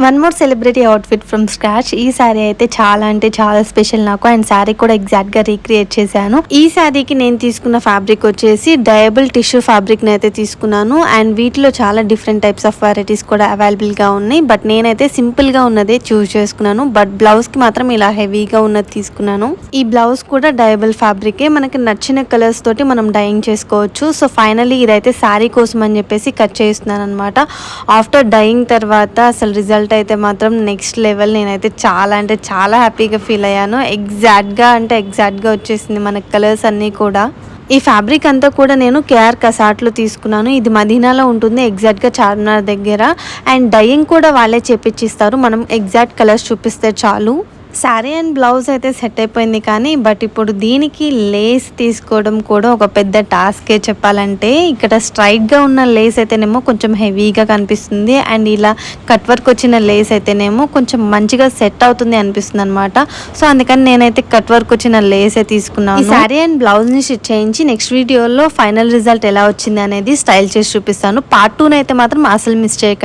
One more celebrity outfit from scratch. ఈ శారీ అయితే చాలా అంటే చాలా స్పెషల్ నాకు. అండ్ శారీ కూడా ఎగ్జాక్ట్ గా రీక్రియేట్ చేశాను. ఈ శారీకి నేను తీసుకున్న ఫ్యాబ్రిక్ వచ్చేసి డయబుల్ టిష్యూ ఫ్యాబ్రిక్ అయితే తీసుకున్నాను. అండ్ వీటిలో చాలా డిఫరెంట్ టైప్స్ ఆఫ్ వెరైటీస్ కూడా అవైలబుల్ గా ఉన్నాయి. బట్ నేనైతే సింపుల్ గా ఉన్నదే చూస్ చేసుకున్నాను. బట్ బ్లౌజ్ కి మాత్రం ఇలా హెవీగా ఉన్నది తీసుకున్నాను. ఈ బ్లౌజ్ కూడా డయబుల్ ఫ్యాబ్రికే. మనకి నచ్చిన కలర్స్ తోటి మనం డైయింగ్ చేసుకోవచ్చు. సో ఫైనలీ ఇదైతే శారీ కోసం అని చెప్పేసి కట్ చేస్తున్నాను అనమాట. ఆఫ్టర్ డైయింగ్ తర్వాత అసలు రిజల్ట్ అయితే మాత్రం నెక్స్ట్ లెవెల్. నేనైతే చాలా అంటే చాలా హ్యాపీగా ఫీల్ అయ్యాను. ఎగ్జాక్ట్గా వచ్చేసింది మన కలర్స్ అన్నీ కూడా. ఈ ఫ్యాబ్రిక్ అంతా కూడా నేను కేఆర్ కసాట్లో తీసుకున్నాను. ఇది మదీనాలో ఉంటుంది, ఎగ్జాక్ట్గా చార్మినార్ దగ్గర. అండ్ డైయింగ్ కూడా వాళ్ళే చేపించిస్తారు, మనం ఎగ్జాక్ట్ కలర్స్ చూపిస్తే చాలు. శారీ అండ్ బ్లౌజ్ అయితే సెట్ అయిపోయింది. కానీ బట్ ఇప్పుడు దీనికి లేస్ తీసుకోవడం కూడా ఒక పెద్ద టాస్కే చెప్పాలంటే. ఇక్కడ స్ట్రైట్గా ఉన్న లేస్ అయితేనేమో కొంచెం హెవీగా కనిపిస్తుంది. అండ్ ఇలా కట్ వర్క్ వచ్చిన లేస్ అయితేనేమో కొంచెం మంచిగా సెట్ అవుతుంది అనిపిస్తుంది అనమాట. సో అందుకని నేనైతే కట్ వర్క్ వచ్చిన లేసే తీసుకున్నాను. ఈ శారీ అండ్ బ్లౌజ్ని స్టిచ్ చేయించి నెక్స్ట్ వీడియోలో ఫైనల్ రిజల్ట్ ఎలా వచ్చింది అనేది స్టైల్ చేసి చూపిస్తాను. పార్ట్ 2 అయితే మాత్రం అసలు మిస్ చేయకండి.